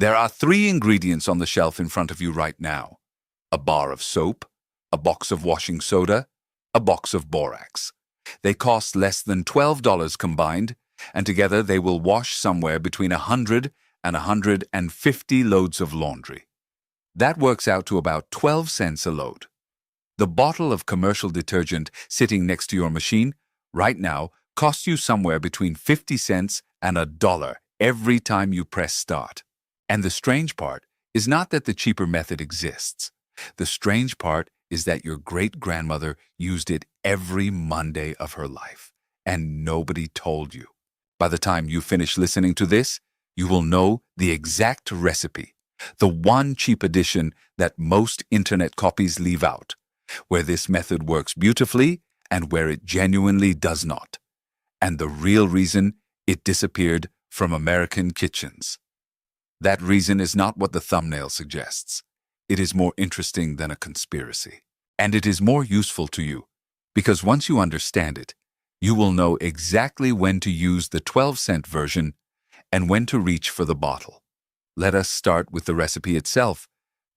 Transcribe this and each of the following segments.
There are 3 ingredients on the shelf in front of you right now: a bar of soap, a box of washing soda, a box of borax. They cost less than $12 combined, and together they will wash somewhere between 100 and 150 loads of laundry. That works out to about 12 cents a load. The bottle of commercial detergent sitting next to your machine right now costs you somewhere between 50 cents and $1 every time you press start. And the strange part is not that the cheaper method exists. The strange part is that your great-grandmother used it every Monday of her life, and nobody told you. By the time you finish listening to this, you will know the exact recipe, the one cheap addition that most internet copies leave out, where this method works beautifully and where it genuinely does not, and the real reason it disappeared from American kitchens. That reason is not what the thumbnail suggests. It is more interesting than a conspiracy. And it is more useful to you, because once you understand it, you will know exactly when to use the 12-cent version and when to reach for the bottle. Let us start with the recipe itself,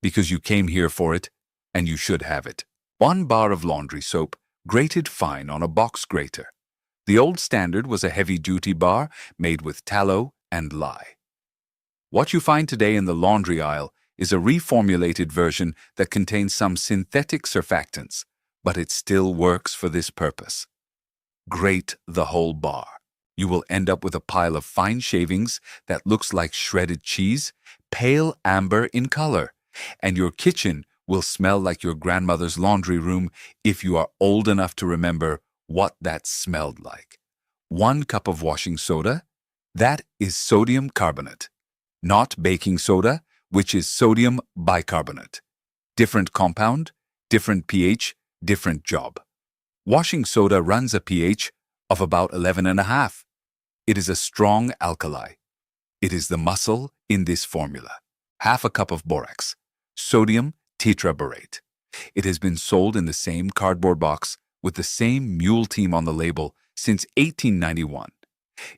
because you came here for it, and you should have it. 1 bar of laundry soap, grated fine on a box grater. The old standard was a heavy-duty bar made with tallow and lye. What you find today in the laundry aisle is a reformulated version that contains some synthetic surfactants, but it still works for this purpose. Grate the whole bar. You will end up with a pile of fine shavings that looks like shredded cheese, pale amber in color, and your kitchen will smell like your grandmother's laundry room if you are old enough to remember what that smelled like. 1 cup of washing soda, that is sodium carbonate, not baking soda, which is sodium bicarbonate. Different compound, different pH, different job. Washing soda runs a pH of about 11.5. It is a strong alkali. It is the muscle in this formula. 1/2 cup of borax, sodium tetraborate. It has been sold in the same cardboard box with the same mule team on the label since 1891.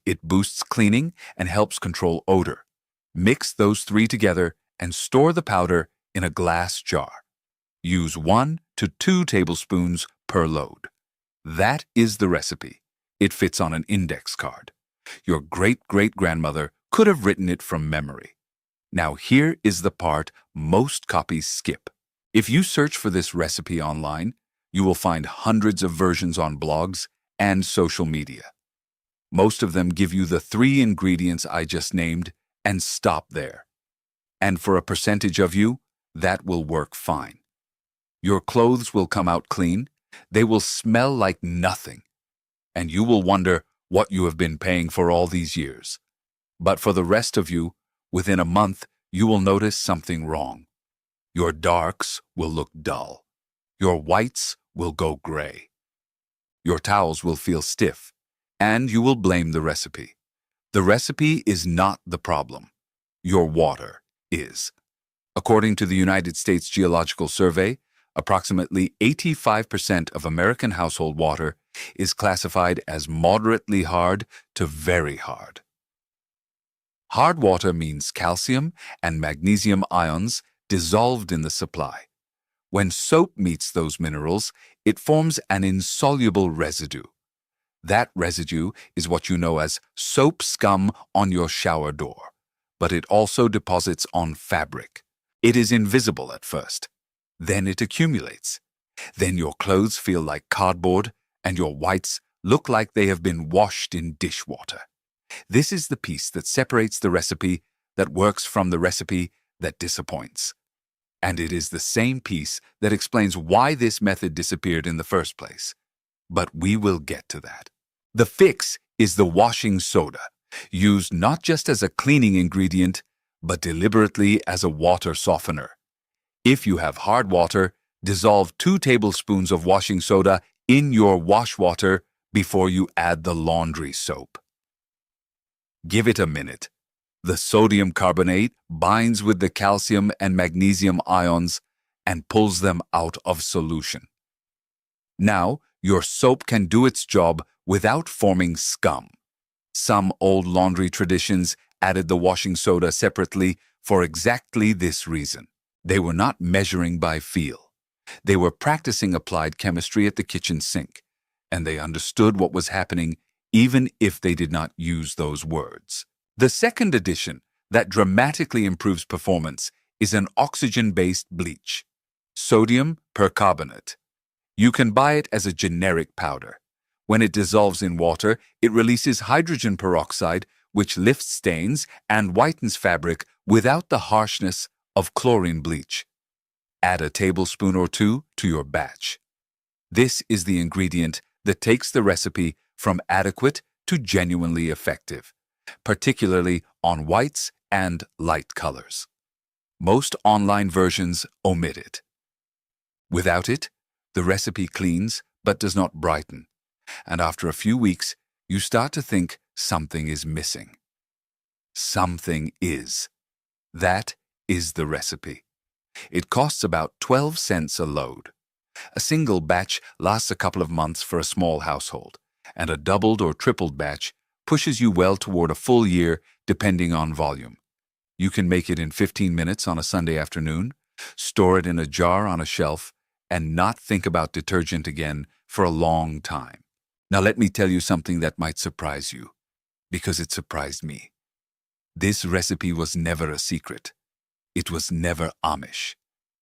It boosts cleaning and helps control odor. Mix those 3 together and store the powder in a glass jar. Use 1 to 2 tablespoons per load. That is the recipe. It fits on an index card. Your great-great-grandmother could have written it from memory. Now here is the part most copies skip. If you search for this recipe online, you will find hundreds of versions on blogs and social media. Most of them give you the 3 ingredients I just named and stop there. And for a percentage of you, that will work fine. Your clothes will come out clean, they will smell like nothing, and you will wonder what you have been paying for all these years. But for the rest of you, within a month, you will notice something wrong. Your darks will look dull. Your whites will go gray. Your towels will feel stiff, and you will blame the recipe. The recipe is not the problem. Your water is. According to the United States Geological Survey, approximately 85% of American household water is classified as moderately hard to very hard. Hard water means calcium and magnesium ions dissolved in the supply. When soap meets those minerals, it forms an insoluble residue. That residue is what you know as soap scum on your shower door, but it also deposits on fabric. It is invisible at first. Then it accumulates. Then your clothes feel like cardboard, and your whites look like they have been washed in dishwater. This is the piece that separates the recipe that works from the recipe that disappoints. And it is the same piece that explains why this method disappeared in the first place. But we will get to that. The fix is the washing soda, used not just as a cleaning ingredient, but deliberately as a water softener. If you have hard water, dissolve 2 tablespoons of washing soda in your wash water before you add the laundry soap. Give it a minute. The sodium carbonate binds with the calcium and magnesium ions and pulls them out of solution. Now, your soap can do its job without forming scum. Some old laundry traditions added the washing soda separately for exactly this reason. They were not measuring by feel. They were practicing applied chemistry at the kitchen sink, and they understood what was happening even if they did not use those words. The second addition that dramatically improves performance is an oxygen-based bleach, sodium percarbonate. You can buy it as a generic powder. When it dissolves in water, it releases hydrogen peroxide, which lifts stains and whitens fabric without the harshness of chlorine bleach. Add a tablespoon or two to your batch. This is the ingredient that takes the recipe from adequate to genuinely effective, particularly on whites and light colors. Most online versions omit it. Without it, the recipe cleans but does not brighten, and after a few weeks, you start to think something is missing. Something is. That is the recipe. It costs about 12 cents a load. A single batch lasts a couple of months for a small household, and a doubled or tripled batch pushes you well toward a full year depending on volume. You can make it in 15 minutes on a Sunday afternoon, store it in a jar on a shelf, and not think about detergent again for a long time. Now let me tell you something that might surprise you, because it surprised me. This recipe was never a secret. It was never Amish,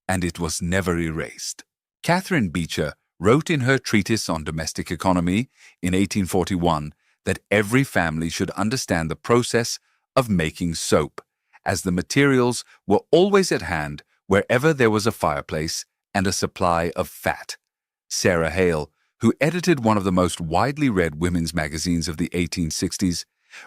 and it was never erased. Catherine Beecher wrote in her treatise on domestic economy in 1841 that every family should understand the process of making soap, as the materials were always at hand wherever there was a fireplace and a supply of fat. Sarah Hale, who edited one of the most widely read women's magazines of the 1860s,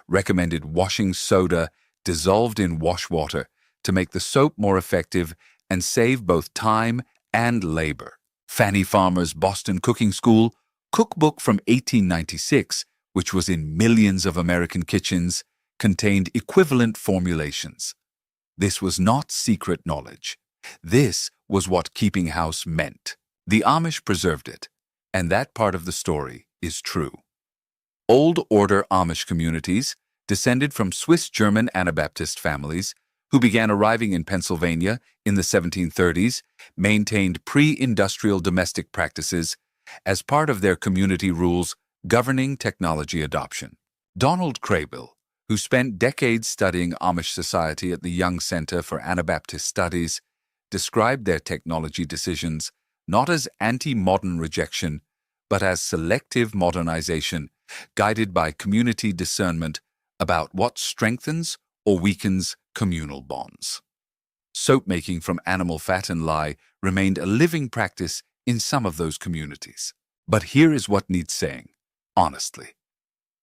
recommended washing soda dissolved in wash water to make the soap more effective and save both time and labor. Fanny Farmer's Boston Cooking School cookbook from 1896, which was in millions of American kitchens, contained equivalent formulations. This was not secret knowledge. This was what keeping house meant. The Amish preserved it, and that part of the story is true. Old Order Amish communities, descended from Swiss-German Anabaptist families, who began arriving in Pennsylvania in the 1730s, maintained pre-industrial domestic practices as part of their community rules governing technology adoption. Donald Craybill, who spent decades studying Amish society at the Young Center for Anabaptist Studies, described their technology decisions not as anti-modern rejection, but as selective modernization, guided by community discernment about what strengthens or weakens communal bonds. Soap making from animal fat and lye remained a living practice in some of those communities. But here is what needs saying, honestly.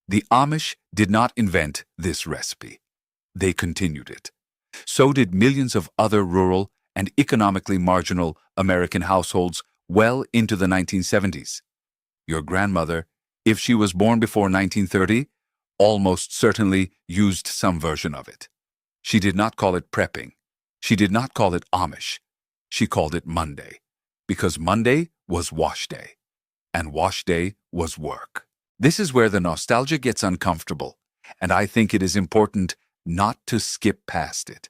The Amish did not invent this recipe. They continued it. So did millions of other rural and economically marginal American households well into the 1970s. Your grandmother, if she was born before 1930, almost certainly used some version of it. She did not call it prepping. She did not call it Amish. She called it Monday, because Monday was wash day, and wash day was work. This is where the nostalgia gets uncomfortable, and I think it is important not to skip past it.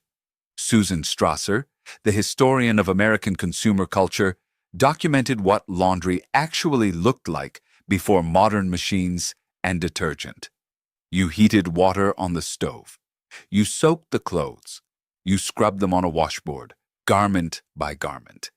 Susan Strasser, the historian of American consumer culture, documented what laundry actually looked like before modern machines and detergent. You heated water on the stove. You soaked the clothes. You scrubbed them on a washboard, garment by garment.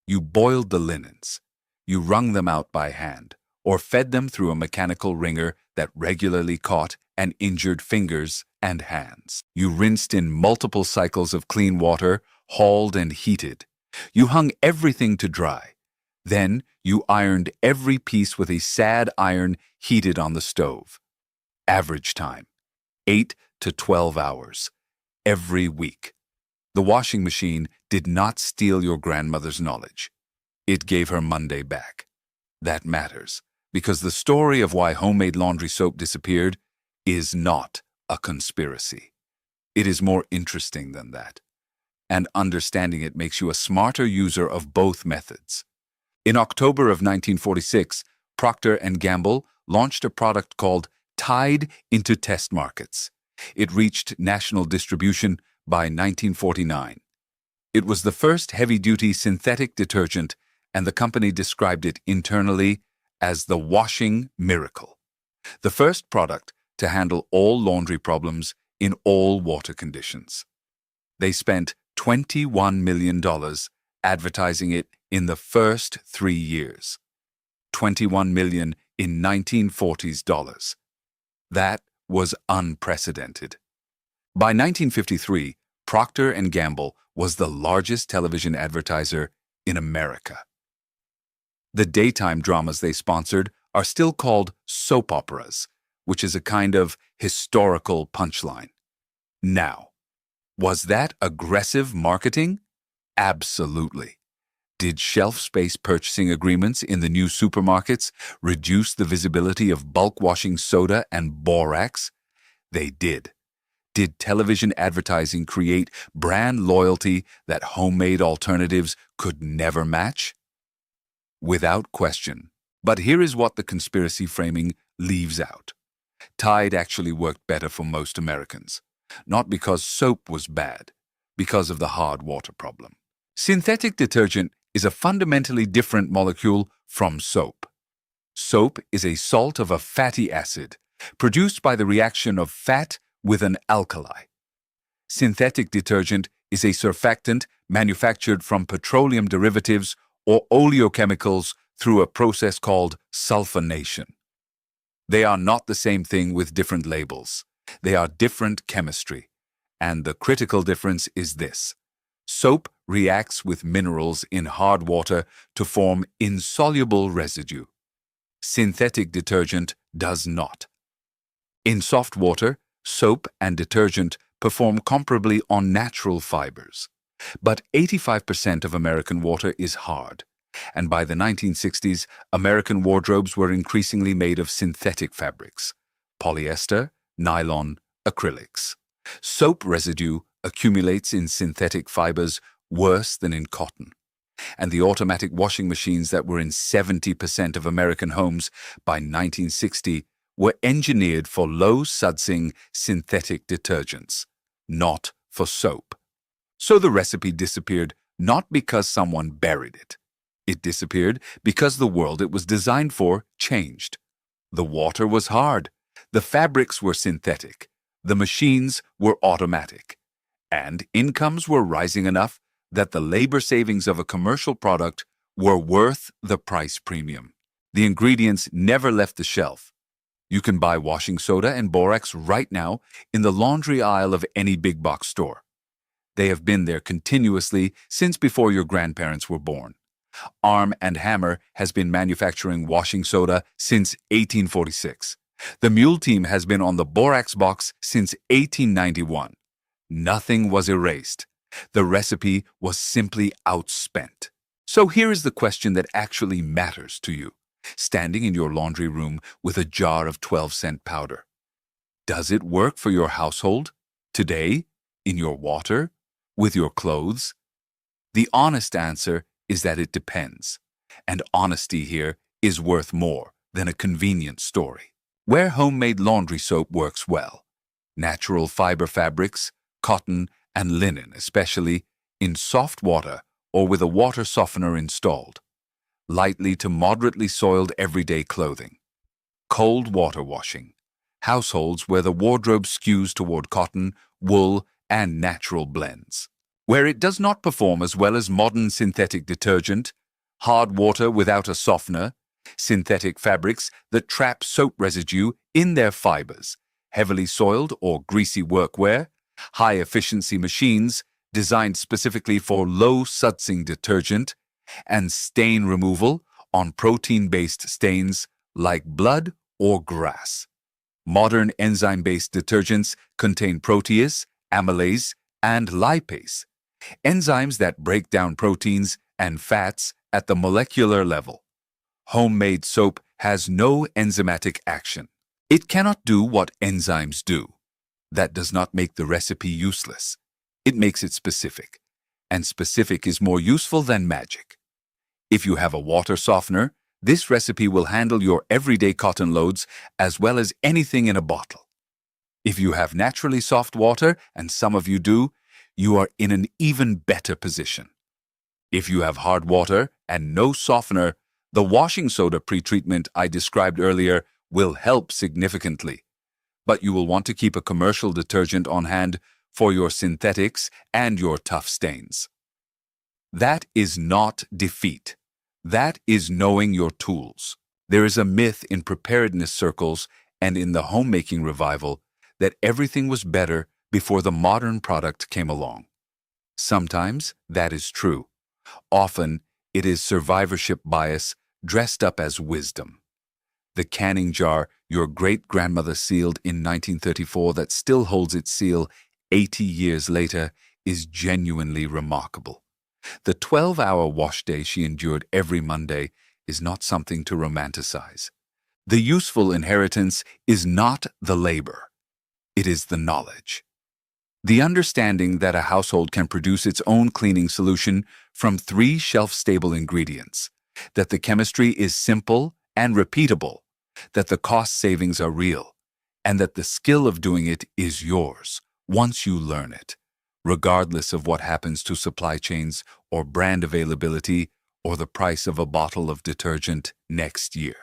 You boiled the linens. You wrung them out by hand, or fed them through a mechanical wringer that regularly caught and injured fingers and hands. You rinsed in multiple cycles of clean water, hauled and heated. You hung everything to dry. Then you ironed every piece with a sad iron heated on the stove. Average time, 8 to 12 hours, every week. The washing machine did not steal your grandmother's knowledge. It gave her Monday back. That matters, because the story of why homemade laundry soap disappeared is not a conspiracy. It is more interesting than that. And understanding it makes you a smarter user of both methods. In October of 1946, Procter & Gamble launched a product called Tide into test markets. It reached national distribution by 1949. It was the first heavy-duty synthetic detergent, and the company described it internally as the washing miracle, the first product to handle all laundry problems in all water conditions. They spent $21 million advertising it in the first 3 years. $21 million in 1940s dollars. That was unprecedented. By 1953, Procter & Gamble was the largest television advertiser in America. The daytime dramas they sponsored are still called soap operas, which is a kind of historical punchline. Now, was that aggressive marketing? Absolutely. Did shelf space purchasing agreements in the new supermarkets reduce the visibility of bulk washing soda and borax? They did. Did television advertising create brand loyalty that homemade alternatives could never match? Without question. But here is what the conspiracy framing leaves out. Tide actually worked better for most Americans. Not because soap was bad, because of the hard water problem. Synthetic detergent is a fundamentally different molecule from soap. Soap is a salt of a fatty acid, produced by the reaction of fat with an alkali. Synthetic detergent is a surfactant manufactured from petroleum derivatives or oleochemicals through a process called sulfonation. They are not the same thing with different labels. They are different chemistry. And the critical difference is this. Soap reacts with minerals in hard water to form insoluble residue. Synthetic detergent does not. In soft water, soap and detergent perform comparably on natural fibers. But 85% of American water is hard. And by the 1960s, American wardrobes were increasingly made of synthetic fabrics: polyester, nylon, acrylics. Soap residue accumulates in synthetic fibers worse than in cotton. And the automatic washing machines that were in 70% of American homes by 1960 were engineered for low-sudsing synthetic detergents, not for soap. So the recipe disappeared not because someone buried it. It disappeared because the world it was designed for changed. The water was hard. The fabrics were synthetic. The machines were automatic. And incomes were rising enough that the labor savings of a commercial product were worth the price premium. The ingredients never left the shelf. You can buy washing soda and borax right now in the laundry aisle of any big box store. They have been there continuously since before your grandparents were born. Arm & Hammer has been manufacturing washing soda since 1846. The Mule team has been on the borax box since 1891. Nothing was erased. The recipe was simply outspent. So here is the question that actually matters to you, standing in your laundry room with a jar of 12-cent powder. Does it work for your household? Today? In your water? With your clothes? The honest answer is that it depends. And honesty here is worth more than a convenient story. Where homemade laundry soap works well: natural fiber fabrics, cotton and linen, especially in soft water or with a water softener installed. Lightly to moderately soiled everyday clothing. Cold water washing. Households where the wardrobe skews toward cotton, wool, and natural blends. Where it does not perform as well as modern synthetic detergent, hard water without a softener, synthetic fabrics that trap soap residue in their fibers, heavily soiled or greasy workwear, high-efficiency machines designed specifically for low-sudsing detergent, and stain removal on protein-based stains like blood or grass. Modern enzyme-based detergents contain protease, amylase, and lipase, enzymes that break down proteins and fats at the molecular level. Homemade soap has no enzymatic action. It cannot do what enzymes do. That does not make the recipe useless. It makes it specific, and specific is more useful than magic. If you have a water softener, this recipe will handle your everyday cotton loads as well as anything in a bottle. If you have naturally soft water, and some of you do, you are in an even better position. If you have hard water and no softener, the washing soda pretreatment I described earlier will help significantly. But you will want to keep a commercial detergent on hand for your synthetics and your tough stains. That is not defeat. That is knowing your tools. There is a myth in preparedness circles and in the homemaking revival that everything was better before the modern product came along. Sometimes that is true. Often it is survivorship bias dressed up as wisdom. The canning jar your great-grandmother sealed in 1934 that still holds its seal 80 years later is genuinely remarkable. The 12-hour wash day she endured every Monday is not something to romanticize. The useful inheritance is not the labor. It is the knowledge. The understanding that a household can produce its own cleaning solution from 3 shelf-stable ingredients, that the chemistry is simple and repeatable, that the cost savings are real, and that the skill of doing it is yours once you learn it, regardless of what happens to supply chains or brand availability or the price of a bottle of detergent next year.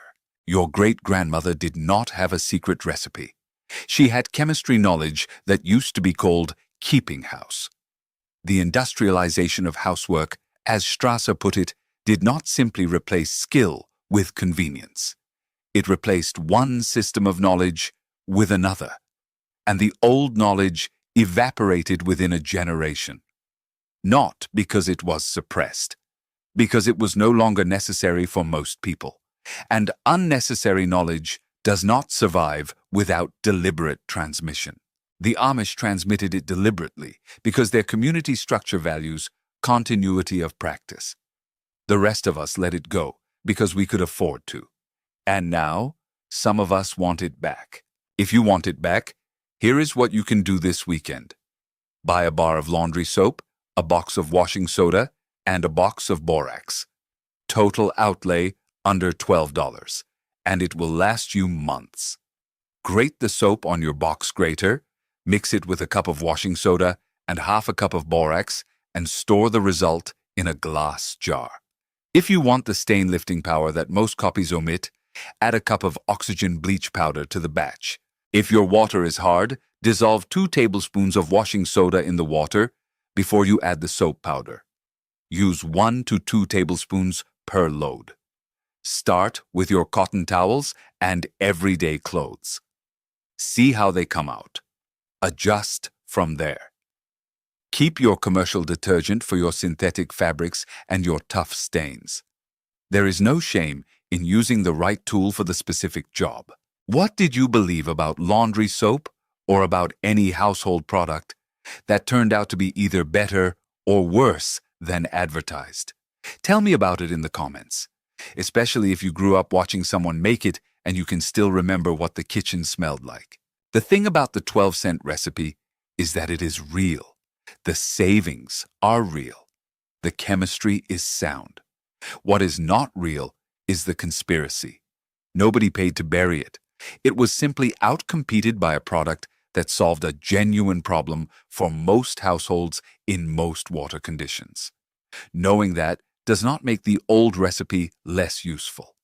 Your great-grandmother did not have a secret recipe. She had chemistry knowledge that used to be called keeping house. The industrialization of housework, as Strasser put it, did not simply replace skill with convenience. It replaced one system of knowledge with another, and the old knowledge evaporated within a generation. Not because it was suppressed, because it was no longer necessary for most people. And unnecessary knowledge does not survive without deliberate transmission. The Amish transmitted it deliberately because their community structure values continuity of practice. The rest of us let it go because we could afford to. And now, some of us want it back. If you want it back, here is what you can do this weekend. Buy a bar of laundry soap, a box of washing soda, and a box of borax. Total outlay under $12, and it will last you months. Grate the soap on your box grater, mix it with a cup of washing soda and half a cup of borax, and store the result in a glass jar. If you want the stain-lifting power that most copies omit, add a cup of oxygen bleach powder to the batch. If your water is hard, dissolve 2 tablespoons of washing soda in the water before you add the soap powder. Use 1 to 2 tablespoons per load. Start with your cotton towels and everyday clothes. See how they come out. Adjust from there. Keep your commercial detergent for your synthetic fabrics and your tough stains. There is no shame in using the right tool for the specific job. What did you believe about laundry soap or about any household product that turned out to be either better or worse than advertised? Tell me about it in the comments, especially if you grew up watching someone make it and you can still remember what the kitchen smelled like. The thing about the 12-cent recipe is that it is real. The savings are real. The chemistry is sound. What is not real is the conspiracy. Nobody paid to bury it. It was simply outcompeted by a product that solved a genuine problem for most households in most water conditions. Knowing that does not make the old recipe less useful.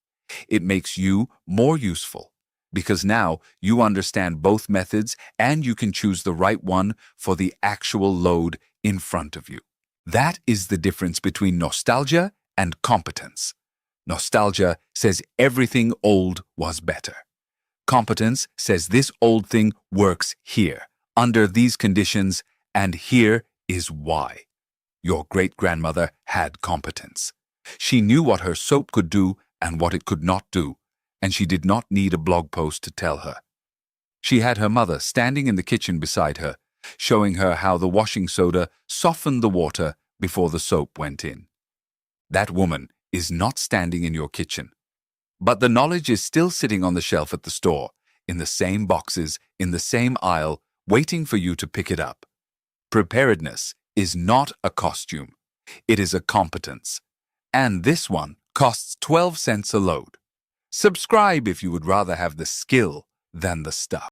It makes you more useful, because now you understand both methods and you can choose the right one for the actual load in front of you. That is the difference between nostalgia and competence. Nostalgia says everything old was better. Competence says this old thing works here, under these conditions, and here is why. Your great-grandmother had competence. She knew what her soap could do and what it could not do, and she did not need a blog post to tell her. She had her mother standing in the kitchen beside her, showing her how the washing soda softened the water before the soap went in. That woman is not standing in your kitchen, but the knowledge is still sitting on the shelf at the store, in the same boxes, in the same aisle, waiting for you to pick it up. Preparedness is not a costume. It is a competence. And this one costs 12 cents a load. Subscribe if you would rather have the skill than the stuff.